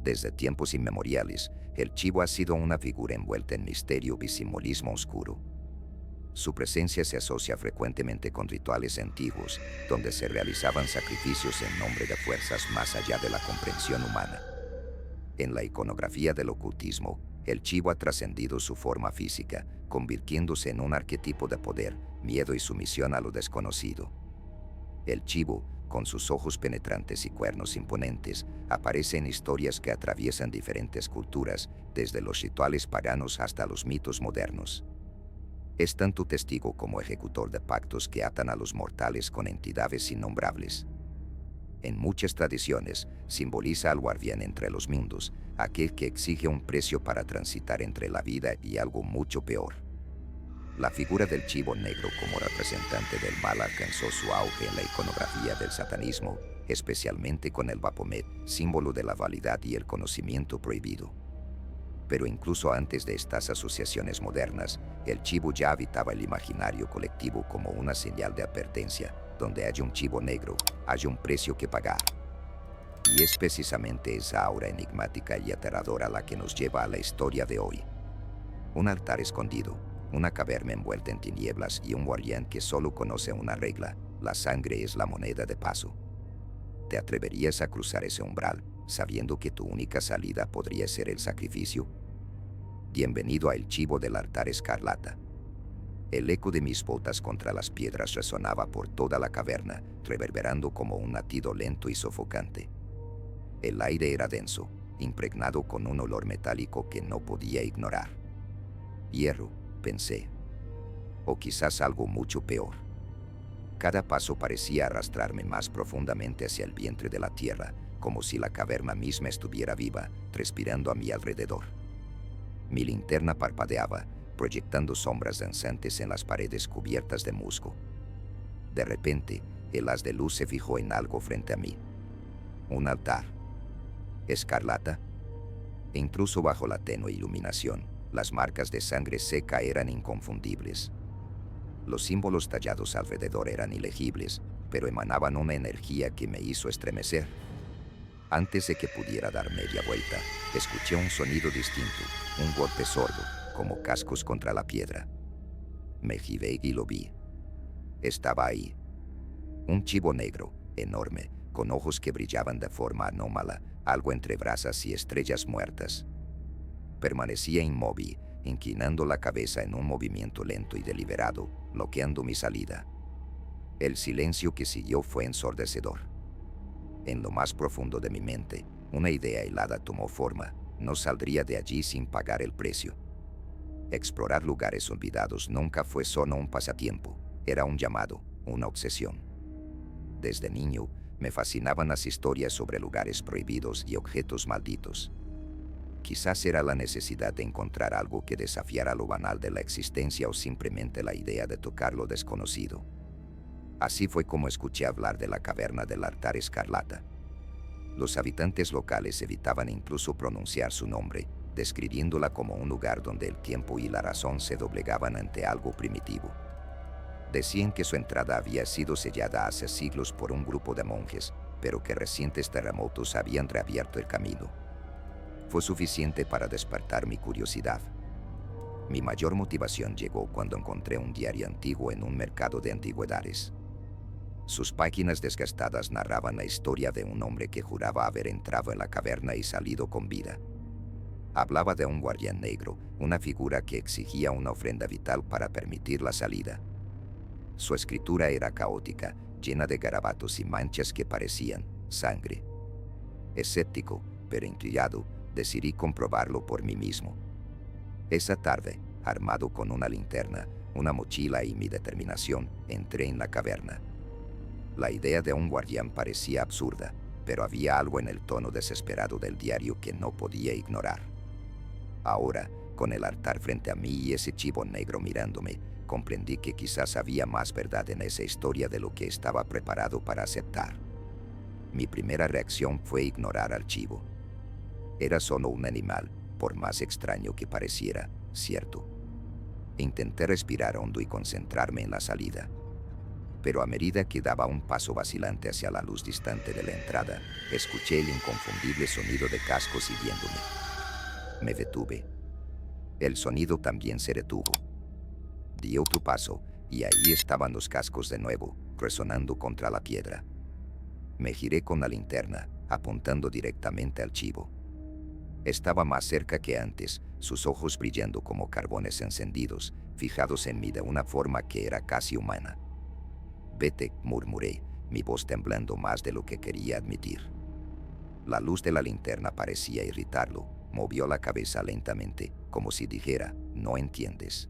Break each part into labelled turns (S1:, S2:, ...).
S1: Desde tiempos inmemoriales, el chivo ha sido una figura envuelta en misterio y simbolismo oscuro. Su presencia se asocia frecuentemente con rituales antiguos, donde se realizaban sacrificios en nombre de fuerzas más allá de la comprensión humana. En la iconografía del ocultismo, el chivo ha trascendido su forma física, convirtiéndose en un arquetipo de poder, miedo y sumisión a lo desconocido. El chivo, con sus ojos penetrantes y cuernos imponentes, aparece en historias que atraviesan diferentes culturas, desde los rituales paganos hasta los mitos modernos. Es tanto testigo como ejecutor de pactos que atan a los mortales con entidades innombrables. En muchas tradiciones, simboliza al guardián entre los mundos, aquel que exige un precio para transitar entre la vida y algo mucho peor. La figura del chivo negro como representante del mal alcanzó su auge en la iconografía del satanismo, especialmente con el Baphomet, símbolo de la vanidad y el conocimiento prohibido. Pero incluso antes de estas asociaciones modernas, el chivo ya habitaba el imaginario colectivo como una señal de advertencia: donde haya un chivo negro, hay un precio que pagar. Y es precisamente esa aura enigmática y aterradora la que nos lleva a la historia de hoy. Un altar escondido, una caverna envuelta en tinieblas y un guardián que solo conoce una regla: la sangre es la moneda de paso. ¿Te atreverías a cruzar ese umbral, sabiendo que tu única salida podría ser el sacrificio? Bienvenido a El Chivo del Altar Escarlata. El eco de mis botas contra las piedras resonaba por toda la caverna, reverberando como un latido lento y sofocante. El aire era denso, impregnado con un olor metálico que no podía ignorar. Hierro, pensé. O quizás algo mucho peor. Cada paso parecía arrastrarme más profundamente hacia el vientre de la tierra, como si la caverna misma estuviera viva, respirando a mi alrededor. Mi linterna parpadeaba, proyectando sombras danzantes en las paredes cubiertas de musgo. De repente, el haz de luz se fijó en algo frente a mí. Un altar. ¿Escarlata? E incluso bajo la tenue iluminación, las marcas de sangre seca eran inconfundibles. Los símbolos tallados alrededor eran ilegibles, pero emanaban una energía que me hizo estremecer. Antes de que pudiera dar media vuelta, escuché un sonido distinto, un golpe sordo, como cascos contra la piedra. Me giré y lo vi. Estaba ahí. Un chivo negro, enorme, con ojos que brillaban de forma anómala, algo entre brasas y estrellas muertas. Permanecía inmóvil, inclinando la cabeza en un movimiento lento y deliberado, bloqueando mi salida. El silencio que siguió fue ensordecedor. En lo más profundo de mi mente, una idea helada tomó forma: no saldría de allí sin pagar el precio. Explorar lugares olvidados nunca fue solo un pasatiempo, era un llamado, una obsesión. Desde niño, me fascinaban las historias sobre lugares prohibidos y objetos malditos. Quizás era la necesidad de encontrar algo que desafiara lo banal de la existencia o simplemente la idea de tocar lo desconocido. Así fue como escuché hablar de la caverna del Altar Escarlata. Los habitantes locales evitaban incluso pronunciar su nombre, describiéndola como un lugar donde el tiempo y la razón se doblegaban ante algo primitivo. Decían que su entrada había sido sellada hace siglos por un grupo de monjes, pero que recientes terremotos habían reabierto el camino. Fue suficiente para despertar mi curiosidad. Mi mayor motivación llegó cuando encontré un diario antiguo en un mercado de antigüedades. Sus páginas desgastadas narraban la historia de un hombre que juraba haber entrado en la caverna y salido con vida. Hablaba de un guardián negro, una figura que exigía una ofrenda vital para permitir la salida. Su escritura era caótica, llena de garabatos y manchas que parecían sangre. Escéptico, pero intrigado, decidí comprobarlo por mí mismo. Esa tarde, armado con una linterna, una mochila y mi determinación, entré en la caverna. La idea de un guardián parecía absurda, pero había algo en el tono desesperado del diario que no podía ignorar. Ahora, con el altar frente a mí y ese chivo negro mirándome, comprendí que quizás había más verdad en esa historia de lo que estaba preparado para aceptar. Mi primera reacción fue ignorar al chivo. Era solo un animal, por más extraño que pareciera, cierto. Intenté respirar hondo y concentrarme en la salida. pero a medida que daba un paso vacilante hacia la luz distante de la entrada, escuché el inconfundible sonido de cascos siguiéndome. Me detuve. El sonido también se detuvo. Di otro paso, y ahí estaban los cascos de nuevo, resonando contra la piedra. Me giré con la linterna, apuntando directamente al chivo. Estaba más cerca que antes, sus ojos brillando como carbones encendidos, fijados en mí de una forma que era casi humana. «Vete», murmuré, mi voz temblando más de lo que quería admitir. La luz de la linterna parecía irritarlo, movió la cabeza lentamente, como si dijera, «No entiendes».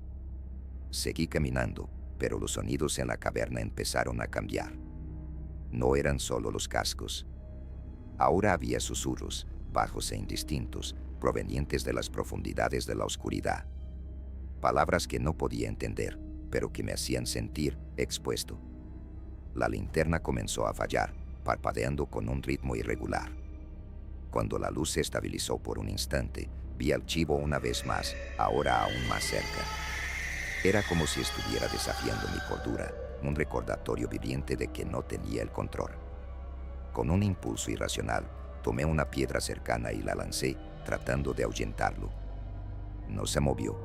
S1: Seguí caminando, pero los sonidos en la caverna empezaron a cambiar. No eran solo los cascos. Ahora había susurros, bajos e indistintos, provenientes de las profundidades de la oscuridad. Palabras que no podía entender, pero que me hacían sentir expuesto. La linterna comenzó a fallar, parpadeando con un ritmo irregular. Cuando la luz se estabilizó por un instante, vi al chivo una vez más, ahora aún más cerca. Era como si estuviera desafiando mi cordura, un recordatorio viviente de que no tenía el control. Con un impulso irracional, tomé una piedra cercana y la lancé, tratando de ahuyentarlo. No se movió.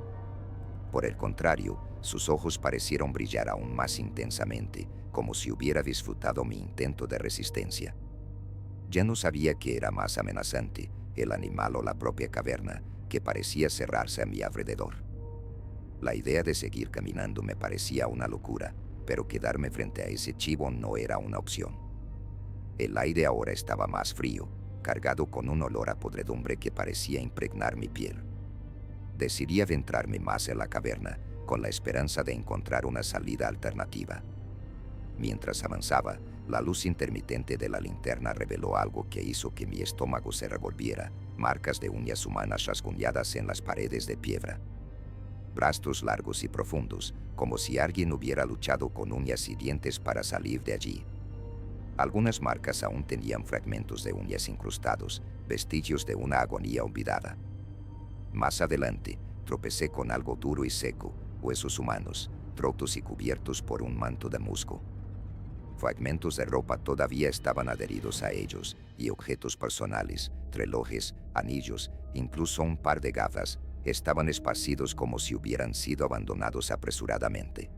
S1: Por el contrario, sus ojos parecieron brillar aún más intensamente, como si hubiera disfrutado mi intento de resistencia. Ya no sabía qué era más amenazante, el animal o la propia caverna, que parecía cerrarse a mi alrededor. La idea de seguir caminando me parecía una locura, pero quedarme frente a ese chivo no era una opción. El aire ahora estaba más frío, cargado con un olor a podredumbre que parecía impregnar mi piel. Decidí adentrarme más en la caverna, con la esperanza de encontrar una salida alternativa. Mientras avanzaba, la luz intermitente de la linterna reveló algo que hizo que mi estómago se revolviera, marcas de uñas humanas rasguñadas en las paredes de piedra. Rastros largos y profundos, como si alguien hubiera luchado con uñas y dientes para salir de allí. Algunas marcas aún tenían fragmentos de uñas incrustados, vestigios de una agonía olvidada. Más adelante, tropecé con algo duro y seco, huesos humanos, rotos y cubiertos por un manto de musgo. Fragmentos de ropa todavía estaban adheridos a ellos, y objetos personales, relojes, anillos, incluso un par de gafas, estaban esparcidos como si hubieran sido abandonados apresuradamente.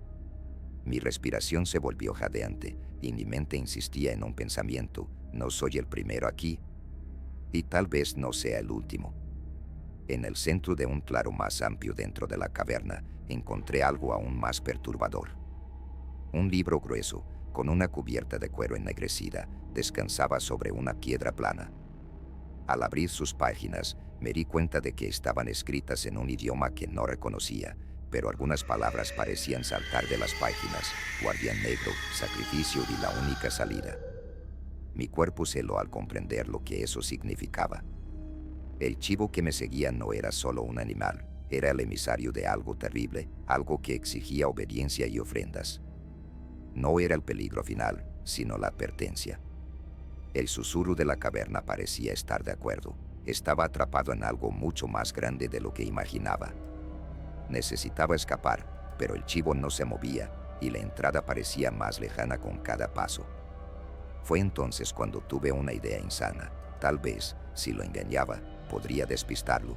S1: Mi respiración se volvió jadeante, y mi mente insistía en un pensamiento: no soy el primero aquí, y tal vez no sea el último. En el centro de un claro más amplio dentro de la caverna, encontré algo aún más perturbador. Un libro grueso, con una cubierta de cuero ennegrecida, descansaba sobre una piedra plana. Al abrir sus páginas, me di cuenta de que estaban escritas en un idioma que no reconocía, pero algunas palabras parecían saltar de las páginas: guardián negro, sacrificio y la única salida. Mi cuerpo se heló al comprender lo que eso significaba. El chivo que me seguía no era solo un animal, era el emisario de algo terrible, algo que exigía obediencia y ofrendas. No era el peligro final, sino la advertencia. El susurro de la caverna parecía estar de acuerdo. Estaba atrapado en algo mucho más grande de lo que imaginaba. Necesitaba escapar, pero el chivo no se movía, y la entrada parecía más lejana con cada paso. Fue entonces cuando tuve una idea insana. Tal vez, si lo engañaba, podría despistarlo.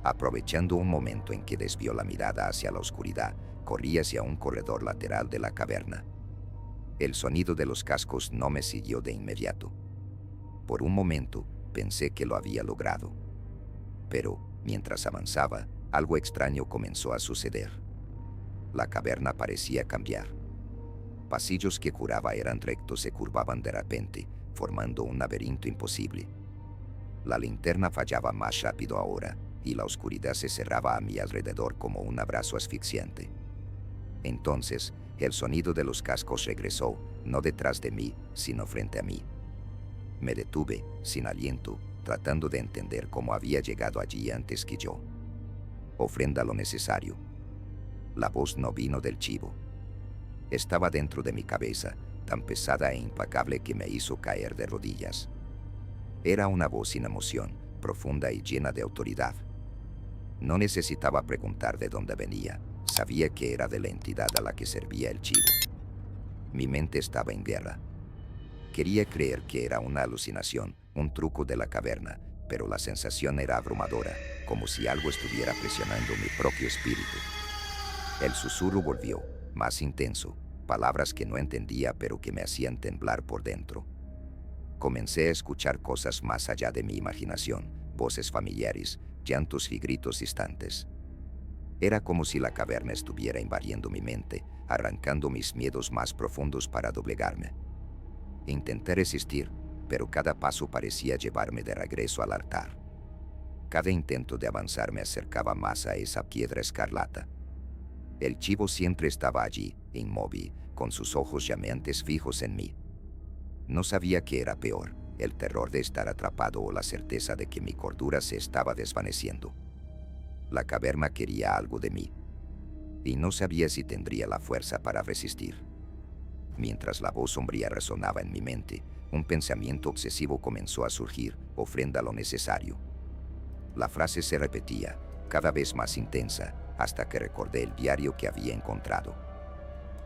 S1: Aprovechando un momento en que desvió la mirada hacia la oscuridad, corrí hacia un corredor lateral de la caverna. El sonido de los cascos no me siguió de inmediato. Por un momento, pensé que lo había logrado. Pero, mientras avanzaba, algo extraño comenzó a suceder. La caverna parecía cambiar. Pasillos que juraba eran rectos se curvaban de repente, formando un laberinto imposible. La linterna fallaba más rápido ahora, y la oscuridad se cerraba a mi alrededor como un abrazo asfixiante. Entonces, el sonido de los cascos regresó, no detrás de mí, sino frente a mí. Me detuve, sin aliento, tratando de entender cómo había llegado allí antes que yo. Ofrenda lo necesario. La voz no vino del chivo. Estaba dentro de mi cabeza, tan pesada e implacable que me hizo caer de rodillas. Era una voz sin emoción, profunda y llena de autoridad. No necesitaba preguntar de dónde venía, sabía que era de la entidad a la que servía el chivo. Mi mente estaba en guerra. Quería creer que era una alucinación, un truco de la caverna, pero la sensación era abrumadora, como si algo estuviera presionando mi propio espíritu. El susurro volvió, más intenso, palabras que no entendía pero que me hacían temblar por dentro. Comencé a escuchar cosas más allá de mi imaginación, voces familiares, llantos y gritos distantes. Era como si la caverna estuviera invadiendo mi mente, arrancando mis miedos más profundos para doblegarme. Intenté resistir, pero cada paso parecía llevarme de regreso al altar. Cada intento de avanzar me acercaba más a esa piedra escarlata. El chivo siempre estaba allí, inmóvil, con sus ojos llameantes fijos en mí. No sabía qué era peor, el terror de estar atrapado o la certeza de que mi cordura se estaba desvaneciendo. La caverna quería algo de mí, y no sabía si tendría la fuerza para resistir. Mientras la voz sombría resonaba en mi mente, un pensamiento obsesivo comenzó a surgir: ofrenda lo necesario. La frase se repetía, cada vez más intensa, hasta que recordé el diario que había encontrado.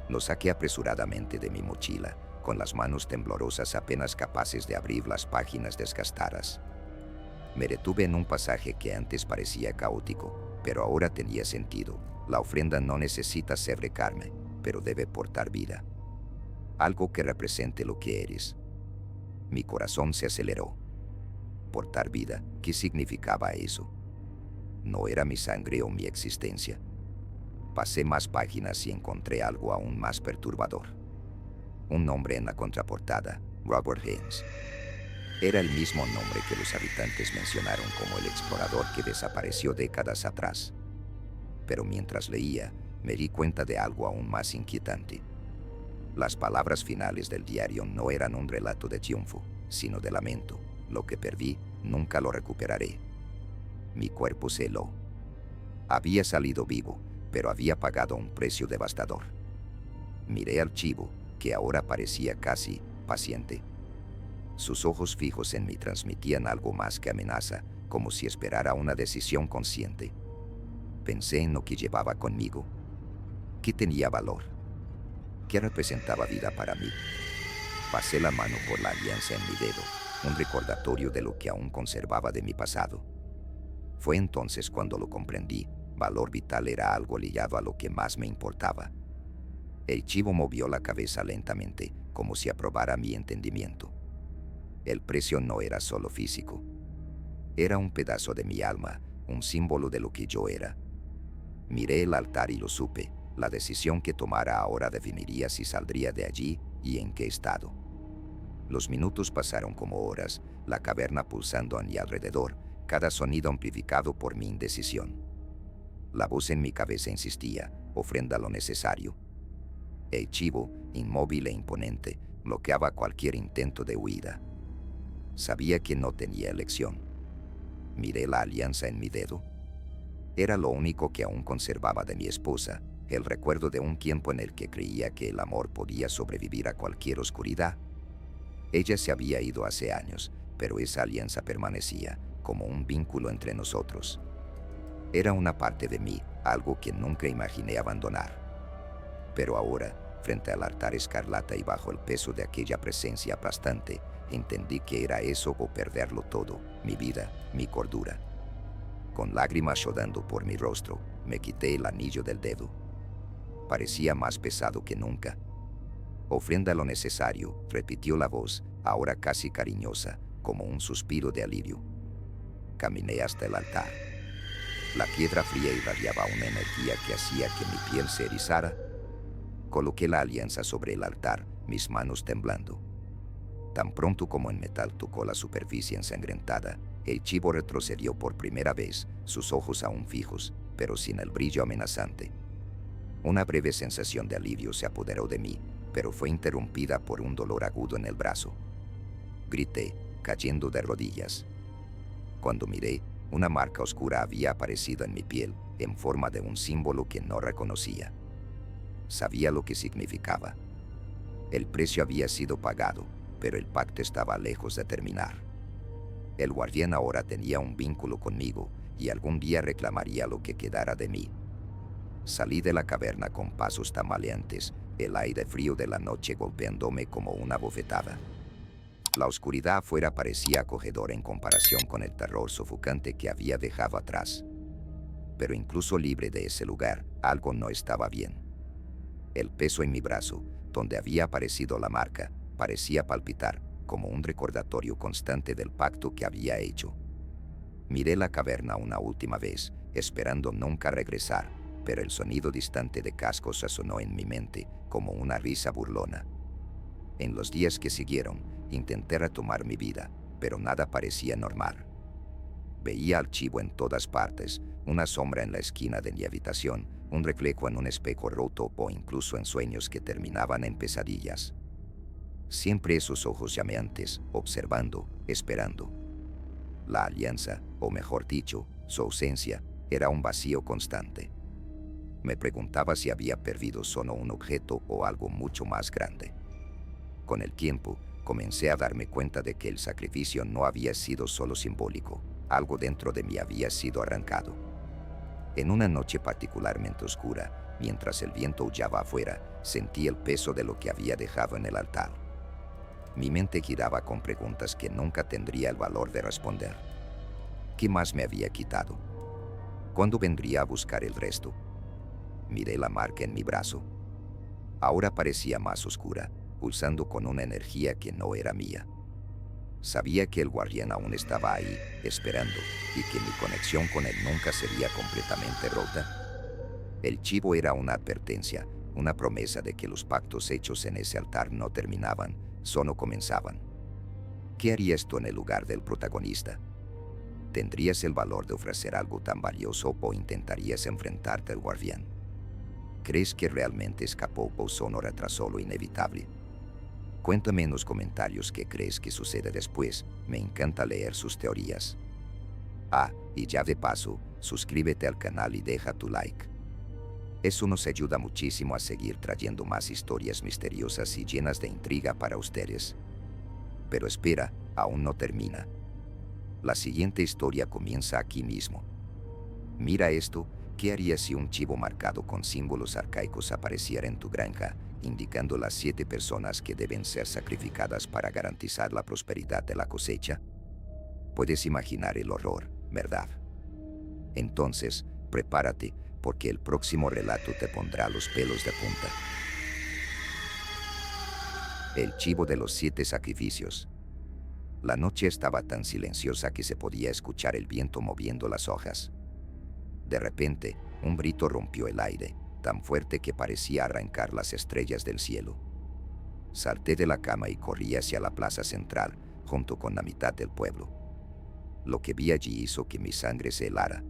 S1: Lo saqué apresuradamente de mi mochila, con las manos temblorosas apenas capaces de abrir las páginas desgastadas. Me detuve en un pasaje que antes parecía caótico, pero ahora tenía sentido. La ofrenda no necesita ser de carne, pero debe portar vida. Algo que represente lo que eres. Mi corazón se aceleró. Portar vida, ¿qué significaba eso? No era mi sangre o mi existencia. Pasé más páginas y encontré algo aún más perturbador. Un nombre en la contraportada: Robert Haynes. Era el mismo nombre que los habitantes mencionaron como el explorador que desapareció décadas atrás. Pero mientras leía, me di cuenta de algo aún más inquietante. Las palabras finales del diario no eran un relato de triunfo, sino de lamento. Lo que perdí, nunca lo recuperaré. Mi cuerpo se heló. Había salido vivo, pero había pagado un precio devastador. Miré al chivo, que ahora parecía casi paciente. Sus ojos fijos en mí transmitían algo más que amenaza, como si esperara una decisión consciente. Pensé en lo que llevaba conmigo. ¿Qué tenía valor? ¿Qué representaba vida para mí? Pasé la mano por la alianza en mi dedo, un recordatorio de lo que aún conservaba de mi pasado. Fue entonces cuando lo comprendí: valor vital era algo ligado a lo que más me importaba. El chivo movió la cabeza lentamente, como si aprobara mi entendimiento. El precio no era solo físico. Era un pedazo de mi alma, un símbolo de lo que yo era. Miré el altar y lo supe: la decisión que tomara ahora definiría si saldría de allí y en qué estado. Los minutos pasaron como horas, la caverna pulsando a mi alrededor, cada sonido amplificado por mi indecisión. La voz en mi cabeza insistía: ofrenda lo necesario. El chivo, inmóvil e imponente, bloqueaba cualquier intento de huida. Sabía que no tenía elección. Miré la alianza en mi dedo. Era lo único que aún conservaba de mi esposa, el recuerdo de un tiempo en el que creía que el amor podía sobrevivir a cualquier oscuridad. Ella se había ido hace años, pero esa alianza permanecía, como un vínculo entre nosotros. Era una parte de mí, algo que nunca imaginé abandonar. Pero ahora, frente al altar escarlata y bajo el peso de aquella presencia aplastante, entendí que era eso o perderlo todo: mi vida, mi cordura. Con lágrimas rodando por mi rostro, me quité el anillo del dedo. Parecía más pesado que nunca. Ofrenda lo necesario, repitió la voz, ahora casi cariñosa, como un suspiro de alivio. Caminé hasta el altar. La piedra fría irradiaba una energía que hacía que mi piel se erizara. Coloqué la alianza sobre el altar, mis manos temblando. Tan pronto como el metal tocó la superficie ensangrentada, el chivo retrocedió por primera vez, sus ojos aún fijos, pero sin el brillo amenazante. Una breve sensación de alivio se apoderó de mí, pero fue interrumpida por un dolor agudo en el brazo. Grité, cayendo de rodillas. Cuando miré, una marca oscura había aparecido en mi piel, en forma de un símbolo que no reconocía. Sabía lo que significaba. El precio había sido pagado, pero el pacto estaba lejos de terminar. El guardián ahora tenía un vínculo conmigo, y algún día reclamaría lo que quedara de mí. Salí de la caverna con pasos tambaleantes, el aire frío de la noche golpeándome como una bofetada. La oscuridad afuera parecía acogedora en comparación con el terror sofocante que había dejado atrás. Pero incluso libre de ese lugar, algo no estaba bien. El peso en mi brazo, donde había aparecido la marca, parecía palpitar, como un recordatorio constante del pacto que había hecho. Miré la caverna una última vez, esperando nunca regresar, pero el sonido distante de cascos resonó en mi mente como una risa burlona. En los días que siguieron, intenté retomar mi vida, pero nada parecía normal. Veía al chivo en todas partes, una sombra en la esquina de mi habitación, un reflejo en un espejo roto o incluso en sueños que terminaban en pesadillas. Siempre esos ojos llameantes, observando, esperando. La alianza, o mejor dicho, su ausencia, era un vacío constante. Me preguntaba si había perdido solo un objeto o algo mucho más grande. Con el tiempo, comencé a darme cuenta de que el sacrificio no había sido solo simbólico, algo dentro de mí había sido arrancado. En una noche particularmente oscura, mientras el viento aullaba afuera, sentí el peso de lo que había dejado en el altar. Mi mente giraba con preguntas que nunca tendría el valor de responder. ¿Qué más me había quitado? ¿Cuándo vendría a buscar el resto? Miré la marca en mi brazo. Ahora parecía más oscura, pulsando con una energía que no era mía. Sabía que el guardián aún estaba ahí, esperando, y que mi conexión con él nunca sería completamente rota. El chivo era una advertencia, una promesa de que los pactos hechos en ese altar no terminaban, solo comenzaban. ¿Qué harías tú en el lugar del protagonista? ¿Tendrías el valor de ofrecer algo tan valioso o intentarías enfrentarte al guardián? ¿Crees que realmente escapó o solo retrasó lo inevitable? Cuéntame en los comentarios qué crees que sucede después, me encanta leer sus teorías. Y ya de paso, suscríbete al canal y deja tu like. Eso nos ayuda muchísimo a seguir trayendo más historias misteriosas y llenas de intriga para ustedes. Pero espera, aún no termina. La siguiente historia comienza aquí mismo. Mira esto, ¿qué harías si un chivo marcado con símbolos arcaicos apareciera en tu granja, indicando las 7 personas que deben ser sacrificadas para garantizar la prosperidad de la cosecha? Puedes imaginar el horror, ¿verdad? Entonces, prepárate, porque el próximo relato te pondrá los pelos de punta. El chivo de los 7 sacrificios. La noche estaba tan silenciosa que se podía escuchar el viento moviendo las hojas. De repente, un grito rompió el aire, tan fuerte que parecía arrancar las estrellas del cielo. Salté de la cama y corrí hacia la plaza central, junto con la mitad del pueblo. Lo que vi allí hizo que mi sangre se helara.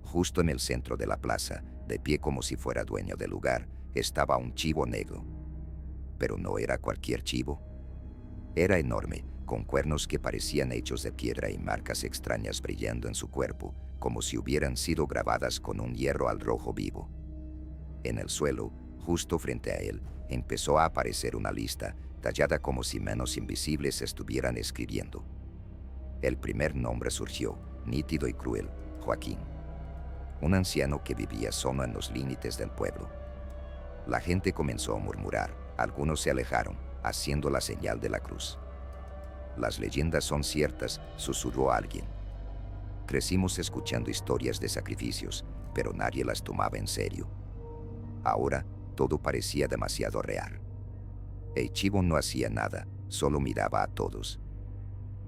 S1: Justo en el centro de la plaza, de pie como si fuera dueño del lugar, estaba un chivo negro. Pero no era cualquier chivo. Era enorme, con cuernos que parecían hechos de piedra y marcas extrañas brillando en su cuerpo, como si hubieran sido grabadas con un hierro al rojo vivo. En el suelo, justo frente a él, empezó a aparecer una lista, tallada como si manos invisibles estuvieran escribiendo. El primer nombre surgió, nítido y cruel: Joaquín. Un anciano que vivía solo en los límites del pueblo. La gente comenzó a murmurar, algunos se alejaron, haciendo la señal de la cruz. Las leyendas son ciertas, susurró alguien. Crecimos escuchando historias de sacrificios, pero nadie las tomaba en serio. Ahora, todo parecía demasiado real. El chivo no hacía nada, solo miraba a todos.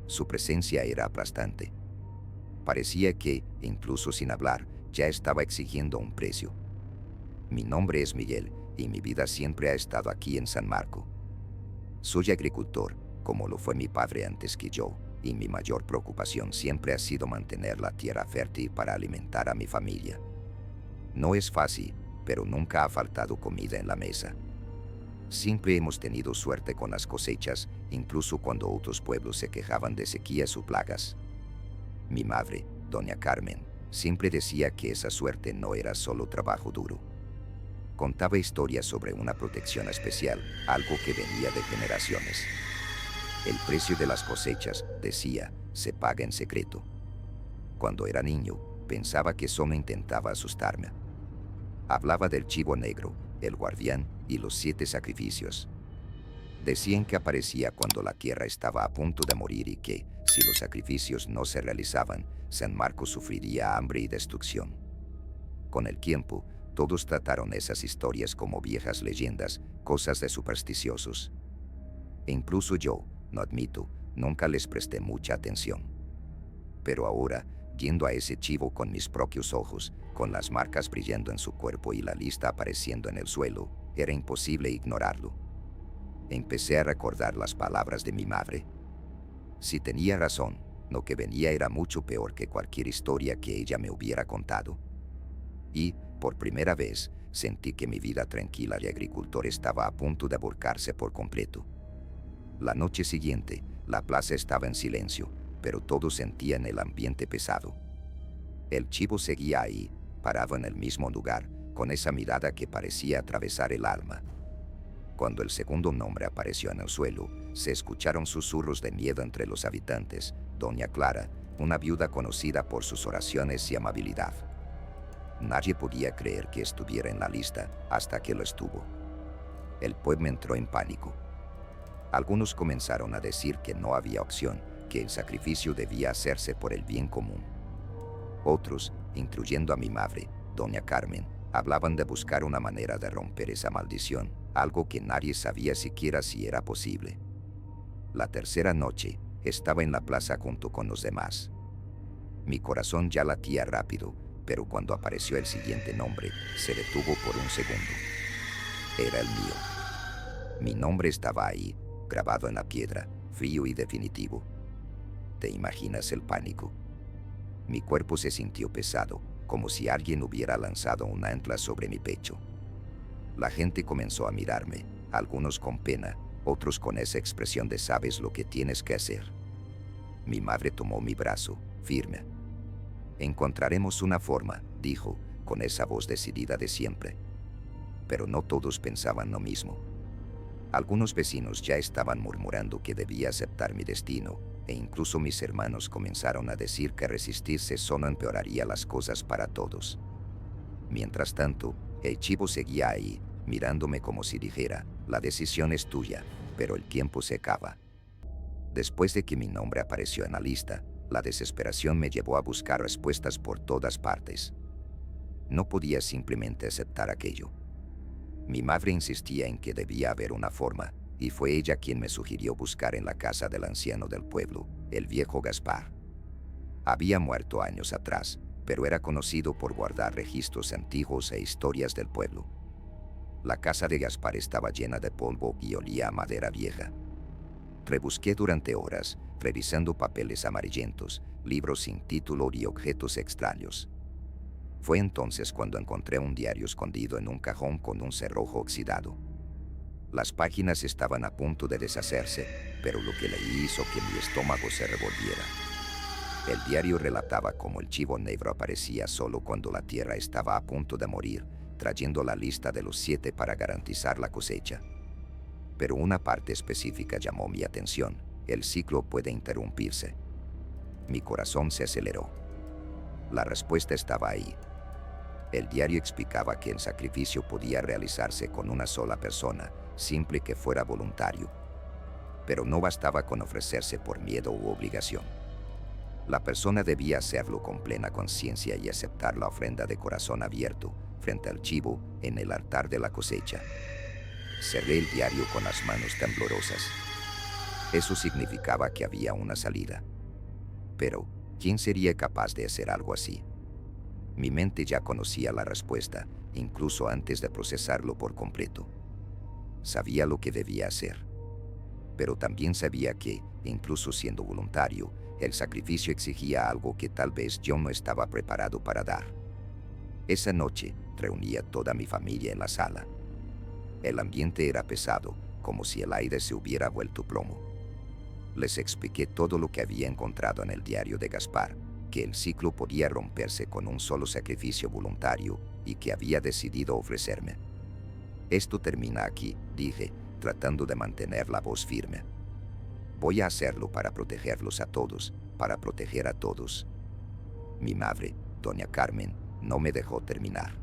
S1: Su presencia era aplastante. Parecía que, incluso sin hablar, ya estaba exigiendo un precio. Mi nombre es Miguel, y mi vida siempre ha estado aquí en San Marco. Soy agricultor, como lo fue mi padre antes que yo, y mi mayor preocupación siempre ha sido mantener la tierra fértil para alimentar a mi familia. No es fácil, pero nunca ha faltado comida en la mesa. Siempre hemos tenido suerte con las cosechas, incluso cuando otros pueblos se quejaban de sequías o plagas. Mi madre, doña Carmen, siempre decía que esa suerte no era solo trabajo duro. Contaba historias sobre una protección especial, algo que venía de generaciones. El precio de las cosechas, decía, se paga en secreto. Cuando era niño, pensaba que solo intentaba asustarme. Hablaba del chivo negro, el guardián y los 7 sacrificios. Decían que aparecía cuando la tierra estaba a punto de morir y que, si los sacrificios no se realizaban, San Marcos sufriría hambre y destrucción. Con el tiempo, todos trataron esas historias como viejas leyendas, cosas de supersticiosos. E incluso yo, no admito, nunca les presté mucha atención. Pero ahora, viendo a ese chivo con mis propios ojos, con las marcas brillando en su cuerpo y la lista apareciendo en el suelo, era imposible ignorarlo. Empecé a recordar las palabras de mi madre. Si tenía razón, lo que venía era mucho peor que cualquier historia que ella me hubiera contado. Y, por primera vez, sentí que mi vida tranquila de agricultor estaba a punto de volcarse por completo. La noche siguiente, la plaza estaba en silencio, pero todos sentían el ambiente pesado. El chivo seguía ahí, parado en el mismo lugar, con esa mirada que parecía atravesar el alma. Cuando el segundo nombre apareció en el suelo, se escucharon susurros de miedo entre los habitantes. Doña Clara, una viuda conocida por sus oraciones y amabilidad. Nadie podía creer que estuviera en la lista hasta que lo estuvo. El pueblo entró en pánico. Algunos comenzaron a decir que no había opción, que el sacrificio debía hacerse por el bien común. Otros, incluyendo a mi madre, doña Carmen, hablaban de buscar una manera de romper esa maldición, algo que nadie sabía siquiera si era posible. La tercera noche, estaba en la plaza junto con los demás. Mi corazón ya latía rápido, pero cuando apareció el siguiente nombre, se detuvo por un segundo. Era el mío. Mi nombre estaba ahí, grabado en la piedra, frío y definitivo. ¿Te imaginas el pánico? Mi cuerpo se sintió pesado, como si alguien hubiera lanzado un ancla sobre mi pecho. La gente comenzó a mirarme, algunos con pena, otros con esa expresión de sabes lo que tienes que hacer. Mi madre tomó mi brazo, firme. Encontraremos una forma, dijo, con esa voz decidida de siempre. Pero no todos pensaban lo mismo. Algunos vecinos ya estaban murmurando que debía aceptar mi destino, e incluso mis hermanos comenzaron a decir que resistirse solo empeoraría las cosas para todos. Mientras tanto, el chivo seguía ahí, mirándome como si dijera, la decisión es tuya, pero el tiempo se acaba. Después de que mi nombre apareció en la lista, la desesperación me llevó a buscar respuestas por todas partes. No podía simplemente aceptar aquello. Mi madre insistía en que debía haber una forma, y fue ella quien me sugirió buscar en la casa del anciano del pueblo, el viejo Gaspar. Había muerto años atrás, pero era conocido por guardar registros antiguos e historias del pueblo. La casa de Gaspar estaba llena de polvo y olía a madera vieja. Rebusqué durante horas, revisando papeles amarillentos, libros sin título y objetos extraños. Fue entonces cuando encontré un diario escondido en un cajón con un cerrojo oxidado. Las páginas estaban a punto de deshacerse, pero lo que leí hizo que mi estómago se revolviera. El diario relataba cómo el chivo negro aparecía solo cuando la tierra estaba a punto de morir, trayendo la lista de los 7 para garantizar la cosecha. Pero una parte específica llamó mi atención: el ciclo puede interrumpirse. Mi corazón se aceleró. La respuesta estaba ahí. El diario explicaba que el sacrificio podía realizarse con una sola persona, siempre que fuera voluntario. Pero no bastaba con ofrecerse por miedo u obligación. La persona debía hacerlo con plena conciencia y aceptar la ofrenda de corazón abierto, frente al chivo, en el altar de la cosecha. Cerré el diario con las manos temblorosas. Eso significaba que había una salida. Pero, ¿quién sería capaz de hacer algo así? Mi mente ya conocía la respuesta, incluso antes de procesarlo por completo. Sabía lo que debía hacer. Pero también sabía que, incluso siendo voluntario, el sacrificio exigía algo que tal vez yo no estaba preparado para dar. Esa noche, reuní a toda mi familia en la sala. El ambiente era pesado, como si el aire se hubiera vuelto plomo. Les expliqué todo lo que había encontrado en el diario de Gaspar, que el ciclo podía romperse con un solo sacrificio voluntario y que había decidido ofrecerme. Esto termina aquí, dije, tratando de mantener la voz firme. Voy a hacerlo para protegerlos a todos, para proteger a todos. Mi madre, doña Carmen, no me dejó terminar.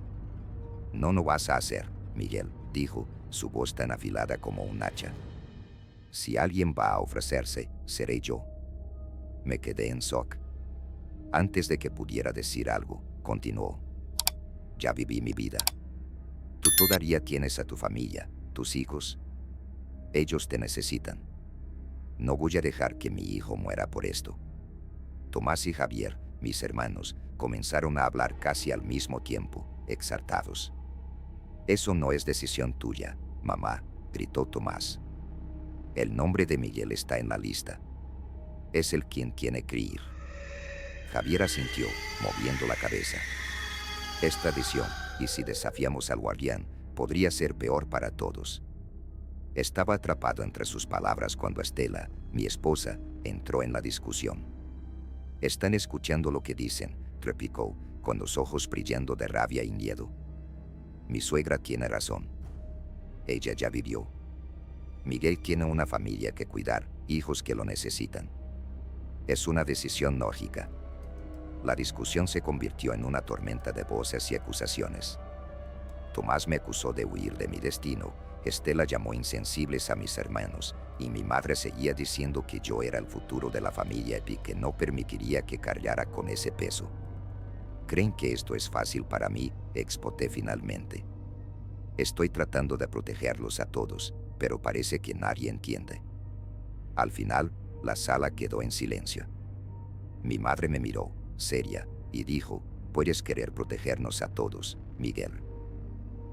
S1: No lo vas a hacer, Miguel, dijo, su voz tan afilada como un hacha. Si alguien va a ofrecerse, seré yo. Me quedé en shock. Antes de que pudiera decir algo, continuó. Ya viví mi vida. Tú todavía tienes a tu familia, tus hijos. Ellos te necesitan. No voy a dejar que mi hijo muera por esto. Tomás y Javier, mis hermanos, comenzaron a hablar casi al mismo tiempo, exaltados. Eso no es decisión tuya, mamá, gritó Tomás. El nombre de Miguel está en la lista. Es él quien tiene que ir. Javier asintió, moviendo la cabeza. Es tradición, y si desafiamos al guardián, podría ser peor para todos. Estaba atrapado entre sus palabras cuando Estela, mi esposa, entró en la discusión. Están escuchando lo que dicen, replicó, con los ojos brillando de rabia y miedo. Mi suegra tiene razón. Ella ya vivió. Miguel tiene una familia que cuidar, hijos que lo necesitan. Es una decisión lógica. La discusión se convirtió en una tormenta de voces y acusaciones. Tomás me acusó de huir de mi destino, Estela llamó insensibles a mis hermanos, y mi madre seguía diciendo que yo era el futuro de la familia y que no permitiría que cargara con ese peso. ¿Creen que esto es fácil para mí?, exploté finalmente. Estoy tratando de protegerlos a todos, pero parece que nadie entiende. Al final, la sala quedó en silencio. Mi madre me miró, seria, y dijo, puedes querer protegernos a todos, Miguel.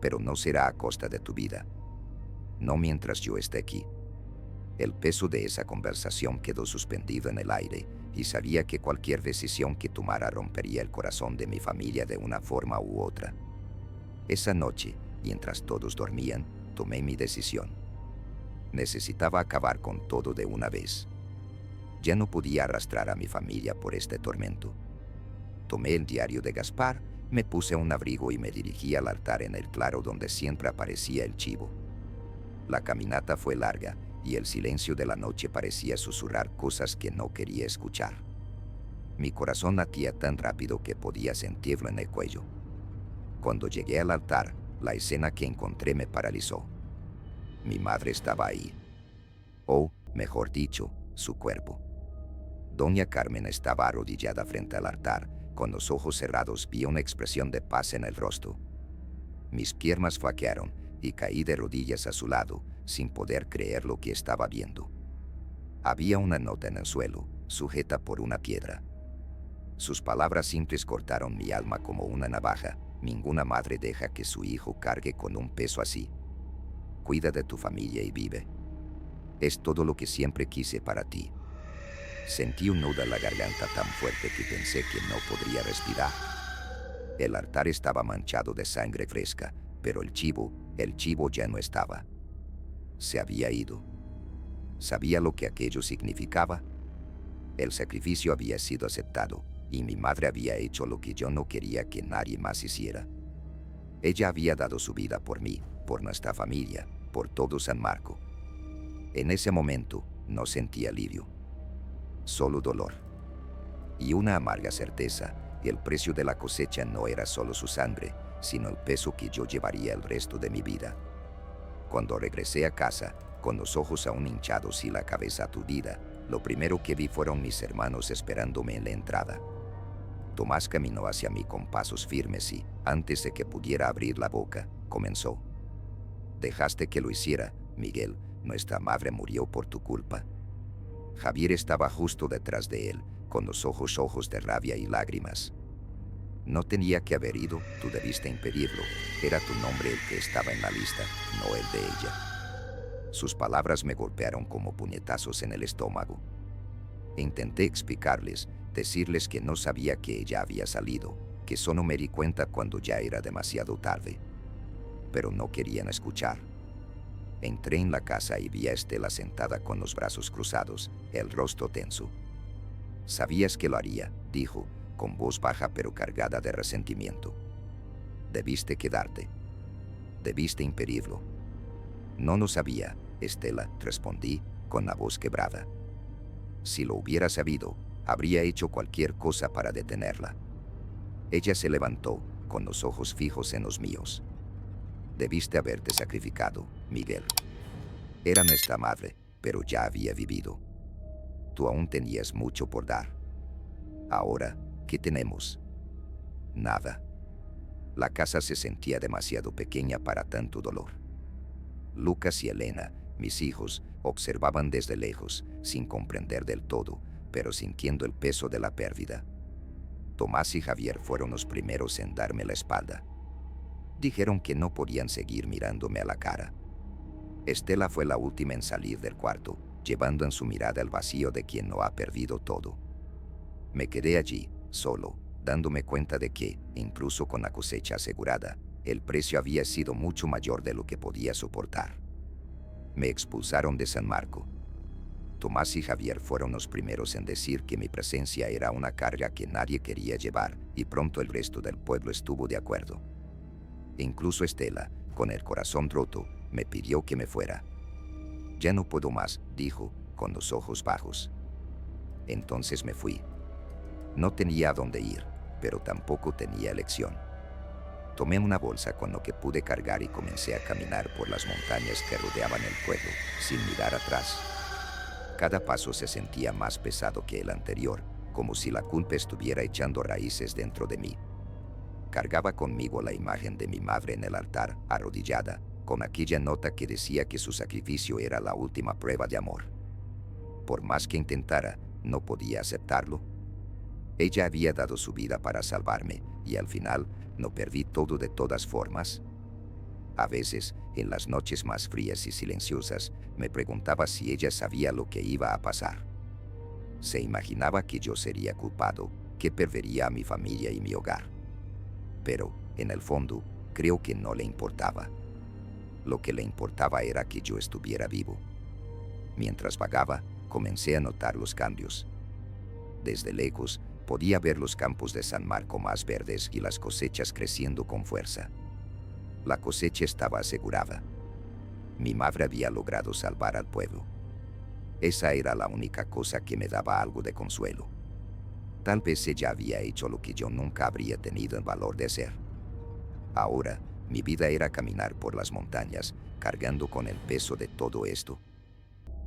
S1: Pero no será a costa de tu vida. No mientras yo esté aquí. El peso de esa conversación quedó suspendido en el aire, y sabía que cualquier decisión que tomara rompería el corazón de mi familia de una forma u otra. Esa noche, mientras todos dormían, tomé mi decisión. Necesitaba acabar con todo de una vez. Ya no podía arrastrar a mi familia por este tormento. Tomé el diario de Gaspar, me puse un abrigo y me dirigí al altar en el claro donde siempre aparecía el chivo. La caminata fue larga, y el silencio de la noche parecía susurrar cosas que no quería escuchar. Mi corazón latía tan rápido que podía sentirlo en el cuello. Cuando llegué al altar, la escena que encontré me paralizó. Mi madre estaba ahí. O, mejor dicho, su cuerpo. Doña Carmen estaba arrodillada frente al altar. Con los ojos cerrados vi una expresión de paz en el rostro. Mis piernas flaquearon y caí de rodillas a su lado, sin poder creer lo que estaba viendo. Había una nota en el suelo, sujeta por una piedra. Sus palabras simples cortaron mi alma como una navaja. Ninguna madre deja que su hijo cargue con un peso así. Cuida de tu familia y vive. Es todo lo que siempre quise para ti. Sentí un nudo en la garganta tan fuerte que pensé que no podría respirar. El altar estaba manchado de sangre fresca, pero el chivo ya no estaba. Se había ido. ¿Sabía lo que aquello significaba? El sacrificio había sido aceptado, y mi madre había hecho lo que yo no quería que nadie más hiciera. Ella había dado su vida por mí, por nuestra familia, por todo San Marco. En ese momento, no sentí alivio. Solo dolor. Y una amarga certeza, el precio de la cosecha no era solo su sangre, sino el peso que yo llevaría el resto de mi vida. Cuando regresé a casa, con los ojos aún hinchados y la cabeza aturdida, lo primero que vi fueron mis hermanos esperándome en la entrada. Tomás caminó hacia mí con pasos firmes y, antes de que pudiera abrir la boca, comenzó. Dejaste que lo hiciera, Miguel, nuestra madre murió por tu culpa. Javier estaba justo detrás de él, con los ojos de rabia y lágrimas. No tenía que haber ido, tú debiste impedirlo. Era tu nombre el que estaba en la lista, no el de ella. Sus palabras me golpearon como puñetazos en el estómago. Intenté explicarles, decirles que no sabía que ella había salido, que solo me di cuenta cuando ya era demasiado tarde. Pero no querían escuchar. Entré en la casa y vi a Estela sentada con los brazos cruzados, el rostro tenso. Sabías que lo haría, dijo, con voz baja pero cargada de resentimiento. Debiste quedarte. Debiste impedirlo. No lo sabía, Estela, respondí, con la voz quebrada. Si lo hubiera sabido, habría hecho cualquier cosa para detenerla. Ella se levantó, con los ojos fijos en los míos. Debiste haberte sacrificado, Miguel. Era nuestra madre, pero ya había vivido. Tú aún tenías mucho por dar. Ahora, ¿qué tenemos? Nada. La casa se sentía demasiado pequeña para tanto dolor. Lucas y Elena, mis hijos, observaban desde lejos, sin comprender del todo, pero sintiendo el peso de la pérdida. Tomás y Javier fueron los primeros en darme la espalda. Dijeron que no podían seguir mirándome a la cara. Estela fue la última en salir del cuarto, llevando en su mirada el vacío de quien no ha perdido todo. Me quedé allí, solo, dándome cuenta de que, incluso con la cosecha asegurada, el precio había sido mucho mayor de lo que podía soportar. Me expulsaron de San Marco. Tomás y Javier fueron los primeros en decir que mi presencia era una carga que nadie quería llevar, y pronto el resto del pueblo estuvo de acuerdo. Incluso Estela, con el corazón roto, me pidió que me fuera. Ya no puedo más, dijo, con los ojos bajos. Entonces me fui. No tenía a dónde ir, pero tampoco tenía elección. Tomé una bolsa con lo que pude cargar y comencé a caminar por las montañas que rodeaban el pueblo, sin mirar atrás. Cada paso se sentía más pesado que el anterior, como si la culpa estuviera echando raíces dentro de mí. Cargaba conmigo la imagen de mi madre en el altar, arrodillada, con aquella nota que decía que su sacrificio era la última prueba de amor. Por más que intentara, no podía aceptarlo. Ella había dado su vida para salvarme, y al final, ¿no perdí todo de todas formas? A veces, en las noches más frías y silenciosas, me preguntaba si ella sabía lo que iba a pasar. Se imaginaba que yo sería culpado, que perdería a mi familia y mi hogar. Pero, en el fondo, creo que no le importaba. Lo que le importaba era que yo estuviera vivo. Mientras vagaba, comencé a notar los cambios. Desde lejos, podía ver los campos de San Marco más verdes y las cosechas creciendo con fuerza. La cosecha estaba asegurada. Mi madre había logrado salvar al pueblo. Esa era la única cosa que me daba algo de consuelo. Tal vez ella había hecho lo que yo nunca habría tenido el valor de hacer. Ahora, mi vida era caminar por las montañas, cargando con el peso de todo esto.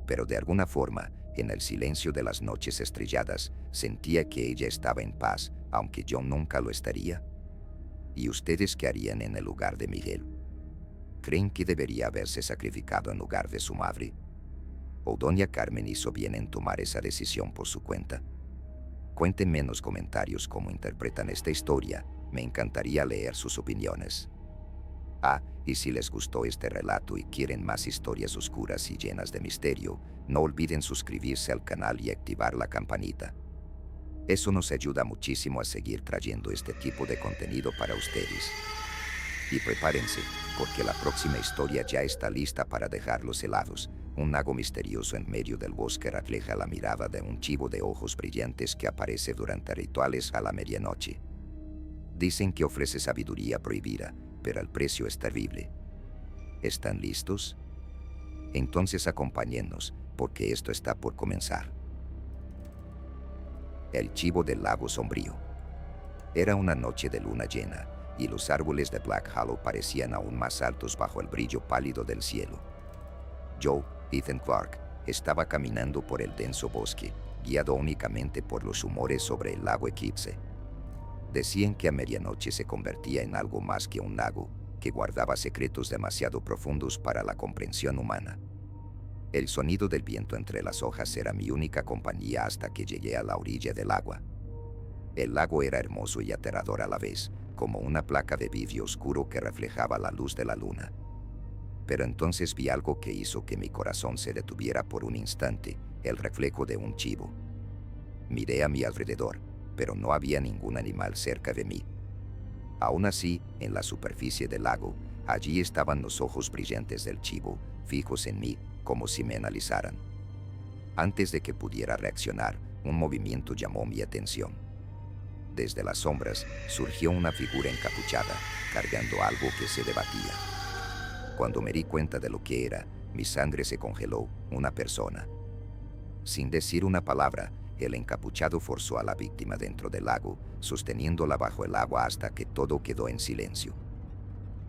S1: Pero de alguna forma, en el silencio de las noches estrelladas, sentía que ella estaba en paz, aunque yo nunca lo estaría. ¿Y ustedes qué harían en el lugar de Miguel? ¿Creen que debería haberse sacrificado en lugar de su madre? ¿O doña Carmen hizo bien en tomar esa decisión por su cuenta? Cuéntenme en los comentarios cómo interpretan esta historia, me encantaría leer sus opiniones. Y si les gustó este relato y quieren más historias oscuras y llenas de misterio, no olviden suscribirse al canal y activar la campanita. Eso nos ayuda muchísimo a seguir trayendo este tipo de contenido para ustedes. Y prepárense, porque la próxima historia ya está lista para dejarlos helados. Un lago misterioso en medio del bosque refleja la mirada de un chivo de ojos brillantes que aparece durante rituales a la medianoche. Dicen que ofrece sabiduría prohibida, pero el precio es terrible. ¿Están listos? Entonces acompáñennos, porque esto está por comenzar. El chivo del lago sombrío. Era una noche de luna llena, y los árboles de Black Hollow parecían aún más altos bajo el brillo pálido del cielo. Yo, Ethan Clark, estaba caminando por el denso bosque, guiado únicamente por los rumores sobre el lago Eclipse. Decían que a medianoche se convertía en algo más que un lago, que guardaba secretos demasiado profundos para la comprensión humana. El sonido del viento entre las hojas era mi única compañía hasta que llegué a la orilla del agua. El lago era hermoso y aterrador a la vez, como una placa de vidrio oscuro que reflejaba la luz de la luna. Pero entonces vi algo que hizo que mi corazón se detuviera por un instante, el reflejo de un chivo. Miré a mi alrededor, pero no había ningún animal cerca de mí. Aún así, en la superficie del lago, allí estaban los ojos brillantes del chivo, fijos en mí, como si me analizaran. Antes de que pudiera reaccionar, un movimiento llamó mi atención. Desde las sombras surgió una figura encapuchada, cargando algo que se debatía. Cuando me di cuenta de lo que era, mi sangre se congeló, una persona. Sin decir una palabra, el encapuchado forzó a la víctima dentro del lago, sosteniéndola bajo el agua hasta que todo quedó en silencio.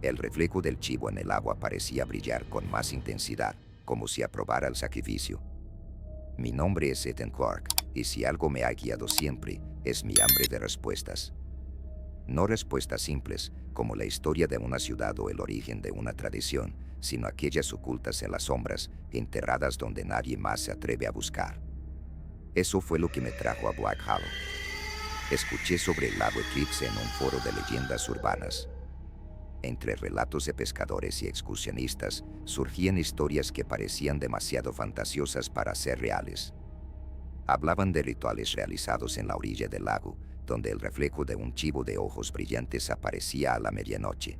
S1: El reflejo del chivo en el agua parecía brillar con más intensidad, como si aprobara el sacrificio. Mi nombre es Ethan Clark, y si algo me ha guiado siempre, es mi hambre de respuestas. No respuestas simples, como la historia de una ciudad o el origen de una tradición, sino aquellas ocultas en las sombras, enterradas donde nadie más se atreve a buscar. Eso fue lo que me trajo a Black Hollow. Escuché sobre el lago Eclipse en un foro de leyendas urbanas. Entre relatos de pescadores y excursionistas, surgían historias que parecían demasiado fantasiosas para ser reales. Hablaban de rituales realizados en la orilla del lago, donde el reflejo de un chivo de ojos brillantes aparecía a la medianoche.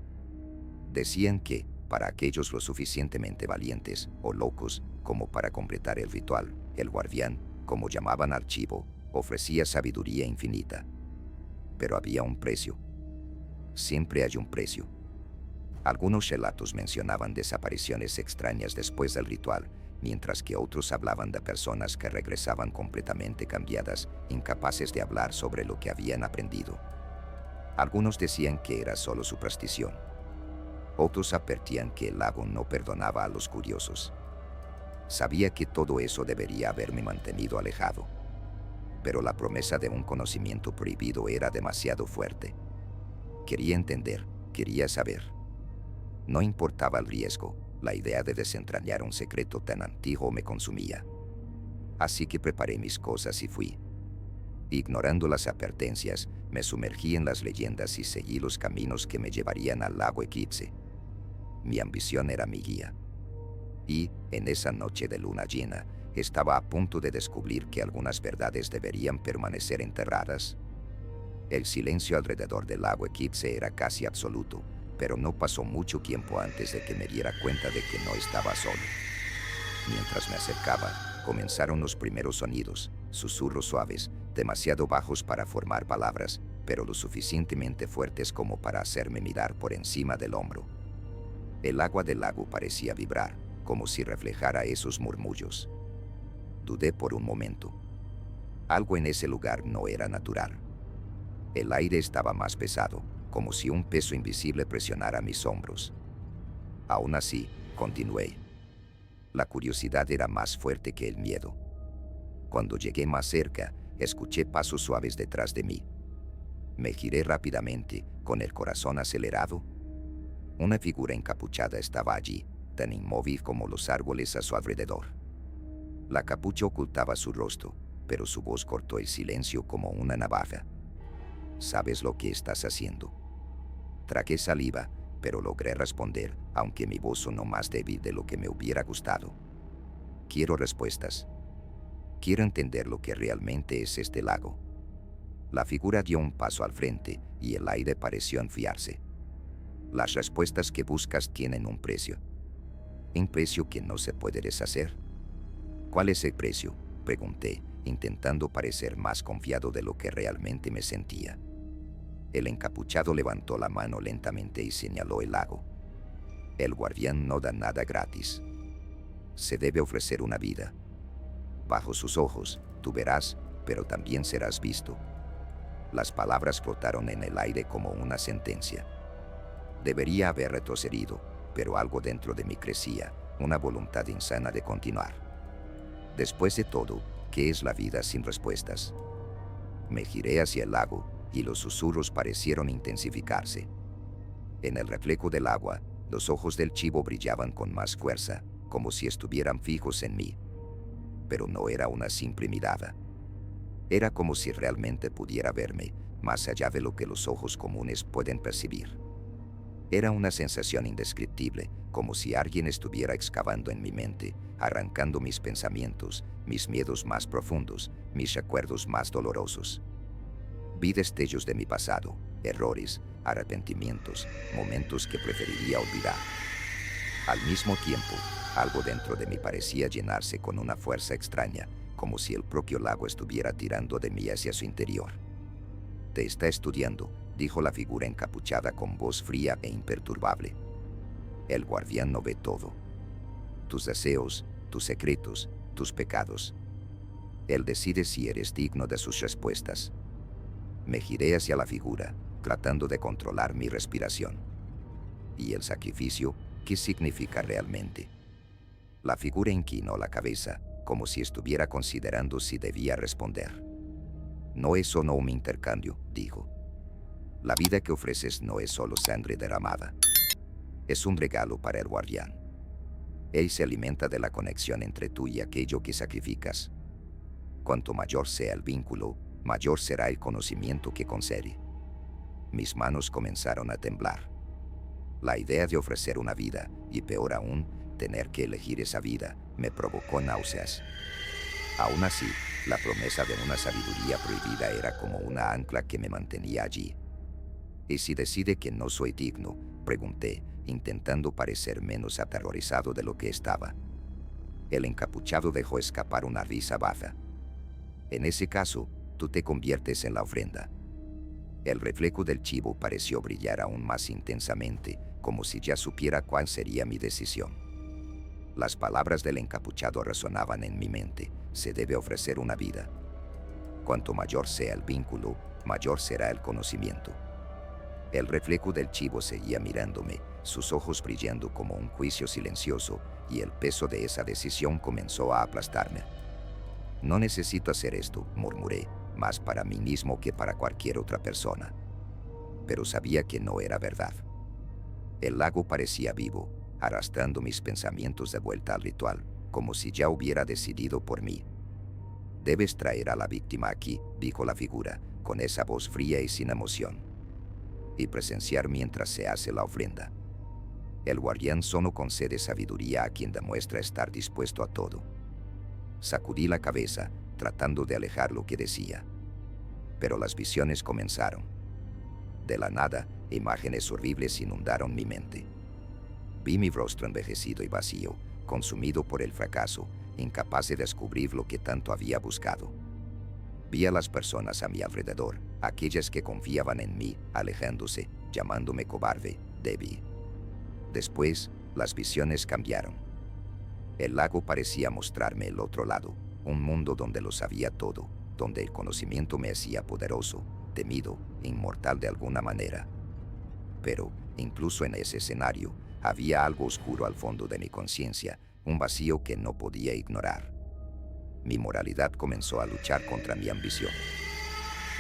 S1: Decían que, para aquellos lo suficientemente valientes o locos como para completar el ritual, el guardián, como llamaban al chivo, ofrecía sabiduría infinita. Pero había un precio. Siempre hay un precio. Algunos relatos mencionaban desapariciones extrañas después del ritual, mientras que otros hablaban de personas que regresaban completamente cambiadas, incapaces de hablar sobre lo que habían aprendido. Algunos decían que era solo superstición. Otros advertían que el lago no perdonaba a los curiosos. Sabía que todo eso debería haberme mantenido alejado. Pero la promesa de un conocimiento prohibido era demasiado fuerte. Quería entender, quería saber. No importaba el riesgo, la idea de desentrañar un secreto tan antiguo me consumía. Así que preparé mis cosas y fui. Ignorando las advertencias, me sumergí en las leyendas y seguí los caminos que me llevarían al lago Eclipse. Mi ambición era mi guía. Y, en esa noche de luna llena, estaba a punto de descubrir que algunas verdades deberían permanecer enterradas. El silencio alrededor del lago Eclipse era casi absoluto, pero no pasó mucho tiempo antes de que me diera cuenta de que no estaba solo. Mientras me acercaba, comenzaron los primeros sonidos, susurros suaves, demasiado bajos para formar palabras, pero lo suficientemente fuertes como para hacerme mirar por encima del hombro. El agua del lago parecía vibrar, como si reflejara esos murmullos. Dudé por un momento. Algo en ese lugar no era natural. El aire estaba más pesado, como si un peso invisible presionara mis hombros. Aún así, continué. La curiosidad era más fuerte que el miedo. Cuando llegué más cerca, escuché pasos suaves detrás de mí. Me giré rápidamente, con el corazón acelerado. Una figura encapuchada estaba allí, tan inmóvil como los árboles a su alrededor. La capucha ocultaba su rostro, pero su voz cortó el silencio como una navaja. ¿Sabes lo que estás haciendo? Tragué saliva, pero logré responder, aunque mi voz sonó más débil de lo que me hubiera gustado. Quiero respuestas. Quiero entender lo que realmente es este lago. La figura dio un paso al frente y el aire pareció enfriarse. Las respuestas que buscas tienen un precio. Un precio que no se puede deshacer. ¿Cuál es el precio?, pregunté, intentando parecer más confiado de lo que realmente me sentía. El encapuchado levantó la mano lentamente y señaló el lago. El guardián no da nada gratis. Se debe ofrecer una vida. Bajo sus ojos, tú verás, pero también serás visto. Las palabras flotaron en el aire como una sentencia. Debería haber retrocedido, pero algo dentro de mí crecía, una voluntad insana de continuar. Después de todo, ¿qué es la vida sin respuestas? Me giré hacia el lago, y los susurros parecieron intensificarse. En el reflejo del agua, los ojos del chivo brillaban con más fuerza, como si estuvieran fijos en mí. Pero no era una simple mirada. Era como si realmente pudiera verme, más allá de lo que los ojos comunes pueden percibir. Era una sensación indescriptible, como si alguien estuviera excavando en mi mente, arrancando mis pensamientos, mis miedos más profundos, mis recuerdos más dolorosos. Vi destellos de mi pasado, errores, arrepentimientos, momentos que preferiría olvidar. Al mismo tiempo, algo dentro de mí parecía llenarse con una fuerza extraña, como si el propio lago estuviera tirando de mí hacia su interior. «Te está estudiando», dijo la figura encapuchada con voz fría e imperturbable. «El guardián no ve todo. Tus deseos, tus secretos, tus pecados. Él decide si eres digno de sus respuestas». Me giré hacia la figura, tratando de controlar mi respiración. ¿Y el sacrificio? ¿Qué significa realmente? La figura inclinó la cabeza, como si estuviera considerando si debía responder. No es solo un intercambio, dijo. La vida que ofreces no es solo sangre derramada. Es un regalo para el guardián. Él se alimenta de la conexión entre tú y aquello que sacrificas. Cuanto mayor sea el vínculo, mayor será el conocimiento que concede. Mis manos comenzaron a temblar. La idea de ofrecer una vida, y peor aún, tener que elegir esa vida, me provocó náuseas. Aún así, la promesa de una sabiduría prohibida era como una ancla que me mantenía allí. ¿Y si decide que no soy digno?, pregunté, intentando parecer menos aterrorizado de lo que estaba. El encapuchado dejó escapar una risa baja. En ese caso, tú te conviertes en la ofrenda. El reflejo del chivo pareció brillar aún más intensamente, como si ya supiera cuál sería mi decisión. Las palabras del encapuchado resonaban en mi mente: se debe ofrecer una vida. Cuanto mayor sea el vínculo, mayor será el conocimiento. El reflejo del chivo seguía mirándome, sus ojos brillando como un juicio silencioso, y el peso de esa decisión comenzó a aplastarme. No necesito hacer esto, murmuré, más para mí mismo que para cualquier otra persona. Pero sabía que no era verdad. El lago parecía vivo, arrastrando mis pensamientos de vuelta al ritual, como si ya hubiera decidido por mí. Debes traer a la víctima aquí, dijo la figura, con esa voz fría y sin emoción, y presenciar mientras se hace la ofrenda. El guardián solo concede sabiduría a quien demuestra estar dispuesto a todo. Sacudí la cabeza, tratando de alejar lo que decía. Pero las visiones comenzaron. De la nada, imágenes horribles inundaron mi mente. Vi mi rostro envejecido y vacío, consumido por el fracaso, incapaz de descubrir lo que tanto había buscado. Vi a las personas a mi alrededor, aquellas que confiaban en mí, alejándose, llamándome cobarde, débil. Después, las visiones cambiaron. El lago parecía mostrarme el otro lado, un mundo donde lo sabía todo, donde el conocimiento me hacía poderoso, temido, inmortal de alguna manera. Pero, incluso en ese escenario, había algo oscuro al fondo de mi conciencia, un vacío que no podía ignorar. Mi moralidad comenzó a luchar contra mi ambición.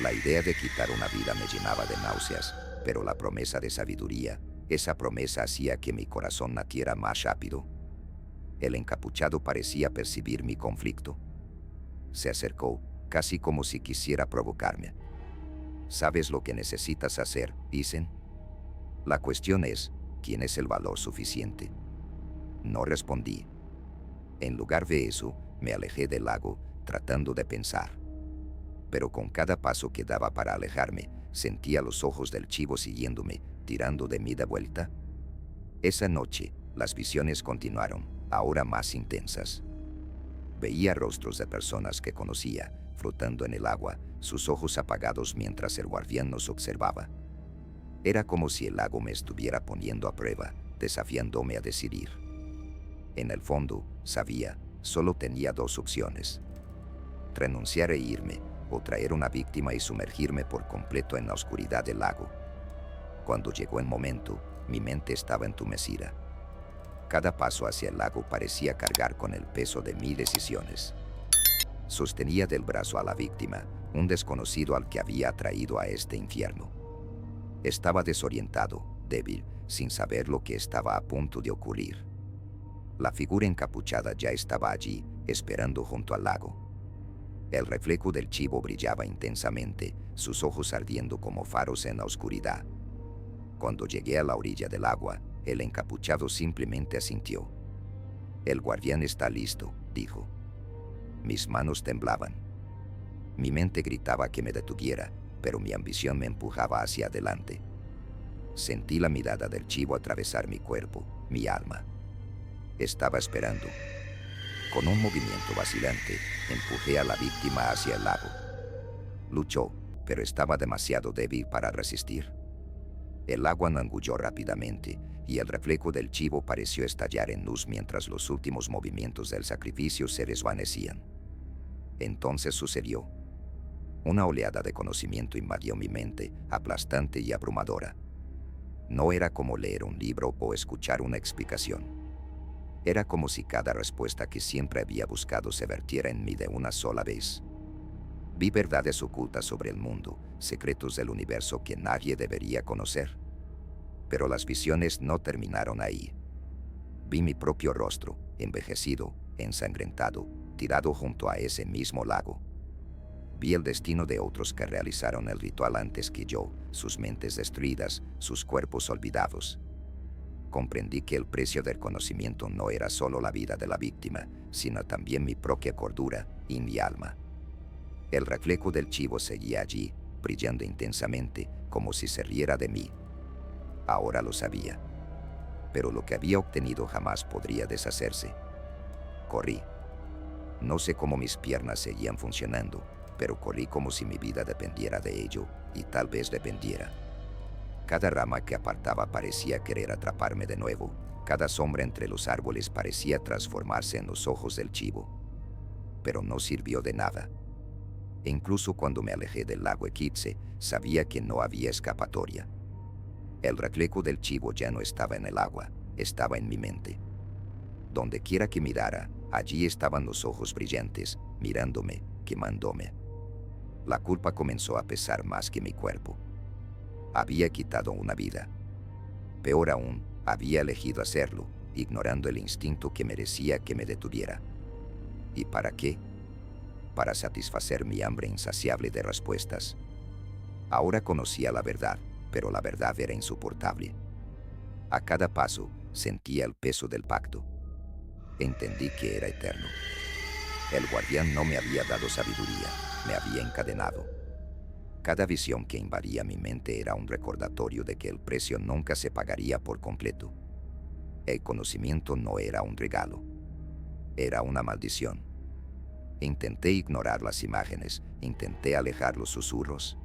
S1: La idea de quitar una vida me llenaba de náuseas, pero la promesa de sabiduría, esa promesa hacía que mi corazón latiera más rápido. El encapuchado parecía percibir mi conflicto. Se acercó, casi como si quisiera provocarme. ¿Sabes lo que necesitas hacer?, dicen. La cuestión es, ¿quién es el valor suficiente? No respondí. En lugar de eso, me alejé del lago, tratando de pensar. Pero con cada paso que daba para alejarme, sentía los ojos del chivo siguiéndome, tirando de mí de vuelta. Esa noche, las visiones continuaron, ahora más intensas. Veía rostros de personas que conocía, flotando en el agua, sus ojos apagados mientras el guardián nos observaba. Era como si el lago me estuviera poniendo a prueba, desafiándome a decidir. En el fondo, sabía, solo tenía dos opciones: renunciar e irme, o traer una víctima y sumergirme por completo en la oscuridad del lago. Cuando llegó el momento, mi mente estaba entumecida. Cada paso hacia el lago parecía cargar con el peso de 1000 decisiones. Sostenía del brazo a la víctima, un desconocido al que había atraído a este infierno. Estaba desorientado, débil, sin saber lo que estaba a punto de ocurrir. La figura encapuchada ya estaba allí, esperando junto al lago. El reflejo del chivo brillaba intensamente, sus ojos ardiendo como faros en la oscuridad. Cuando llegué a la orilla del agua, el encapuchado simplemente asintió. «El guardián está listo», dijo. Mis manos temblaban. Mi mente gritaba que me detuviera, pero mi ambición me empujaba hacia adelante. Sentí la mirada del chivo atravesar mi cuerpo, mi alma. Estaba esperando. Con un movimiento vacilante, empujé a la víctima hacia el lago. Luchó, pero estaba demasiado débil para resistir. El agua nangulló rápidamente, y el reflejo del chivo pareció estallar en luz mientras los últimos movimientos del sacrificio se desvanecían. Entonces sucedió. Una oleada de conocimiento invadió mi mente, aplastante y abrumadora. No era como leer un libro o escuchar una explicación. Era como si cada respuesta que siempre había buscado se vertiera en mí de una sola vez. Vi verdades ocultas sobre el mundo, secretos del universo que nadie debería conocer. Pero las visiones no terminaron ahí. Vi mi propio rostro, envejecido, ensangrentado, tirado junto a ese mismo lago. Vi el destino de otros que realizaron el ritual antes que yo, sus mentes destruidas, sus cuerpos olvidados. Comprendí que el precio del conocimiento no era solo la vida de la víctima, sino también mi propia cordura y mi alma. El reflejo del chivo seguía allí, brillando intensamente, como si se riera de mí. Ahora lo sabía. Pero lo que había obtenido jamás podría deshacerse. Corrí. No sé cómo mis piernas seguían funcionando, pero corrí como si mi vida dependiera de ello, y tal vez dependiera. Cada rama que apartaba parecía querer atraparme de nuevo, cada sombra entre los árboles parecía transformarse en los ojos del chivo. Pero no sirvió de nada. E incluso cuando me alejé del lago Equitse, sabía que no había escapatoria. El reflejo del chivo ya no estaba en el agua, estaba en mi mente. Donde quiera que mirara, allí estaban los ojos brillantes, mirándome, quemándome. La culpa comenzó a pesar más que mi cuerpo. Había quitado una vida. Peor aún, había elegido hacerlo, ignorando el instinto que merecía que me detuviera. ¿Y para qué? Para satisfacer mi hambre insaciable de respuestas. Ahora conocía la verdad, pero la verdad era insoportable. A cada paso, sentía el peso del pacto. Entendí que era eterno. El guardián no me había dado sabiduría, me había encadenado. Cada visión que invadía mi mente era un recordatorio de que el precio nunca se pagaría por completo. El conocimiento no era un regalo, era una maldición. Intenté ignorar las imágenes, intenté alejar los susurros,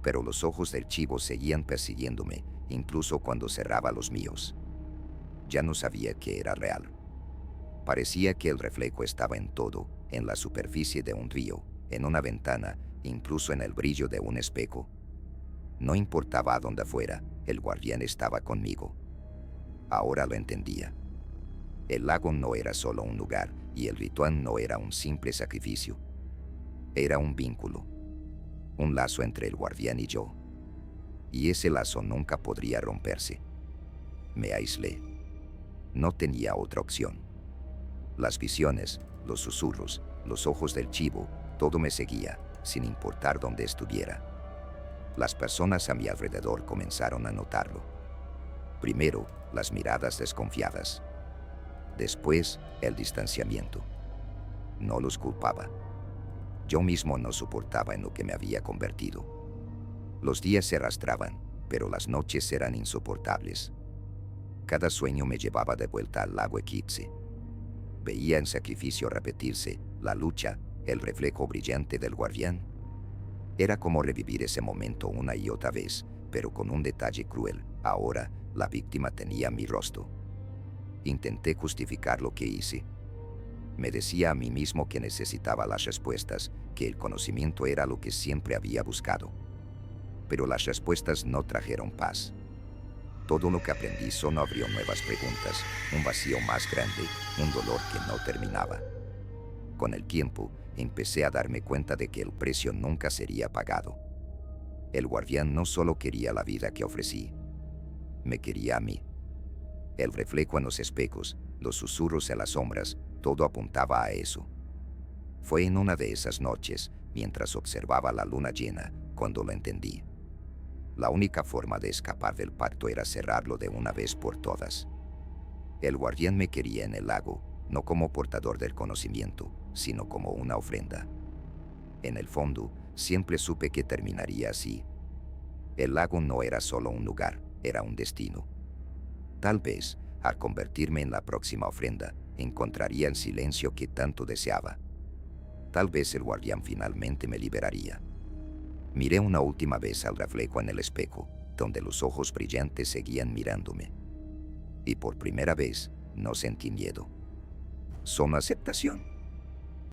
S1: pero los ojos del chivo seguían persiguiéndome, incluso cuando cerraba los míos. Ya no sabía que era real. Parecía que el reflejo estaba en todo, en la superficie de un río, en una ventana, incluso en el brillo de un espejo. No importaba a dónde fuera, el guardián estaba conmigo. Ahora lo entendía. El lago no era solo un lugar, y el ritual no era un simple sacrificio. Era un vínculo, un lazo entre el guardián y yo. Y ese lazo nunca podría romperse. Me aislé. No tenía otra opción. Las visiones, los susurros, los ojos del chivo, todo me seguía, sin importar dónde estuviera. Las personas a mi alrededor comenzaron a notarlo. Primero, las miradas desconfiadas. Después, el distanciamiento. No los culpaba. Yo mismo no soportaba en lo que me había convertido. Los días se arrastraban, pero las noches eran insoportables. Cada sueño me llevaba de vuelta al lago Equitse. Veía en sacrificio repetirse la lucha, el reflejo brillante del guardián. Era como revivir ese momento una y otra vez, pero con un detalle cruel. Ahora, la víctima tenía mi rostro. Intenté justificar lo que hice. Me decía a mí mismo que necesitaba las respuestas, que el conocimiento era lo que siempre había buscado. Pero las respuestas no trajeron paz. Todo lo que aprendí solo abrió nuevas preguntas, un vacío más grande, un dolor que no terminaba. Con el tiempo, empecé a darme cuenta de que el precio nunca sería pagado. El guardián no solo quería la vida que ofrecí, me quería a mí. El reflejo en los espejos, los susurros en las sombras, todo apuntaba a eso. Fue en una de esas noches, mientras observaba la luna llena, cuando lo entendí. La única forma de escapar del pacto era cerrarlo de una vez por todas. El guardián me quería en el lago, no como portador del conocimiento, sino como una ofrenda. En el fondo, siempre supe que terminaría así. El lago no era solo un lugar, era un destino. Tal vez, al convertirme en la próxima ofrenda, encontraría el silencio que tanto deseaba. Tal vez el guardián finalmente me liberaría. Miré una última vez al reflejo en el espejo, donde los ojos brillantes seguían mirándome. Y por primera vez, no sentí miedo. Solo aceptación.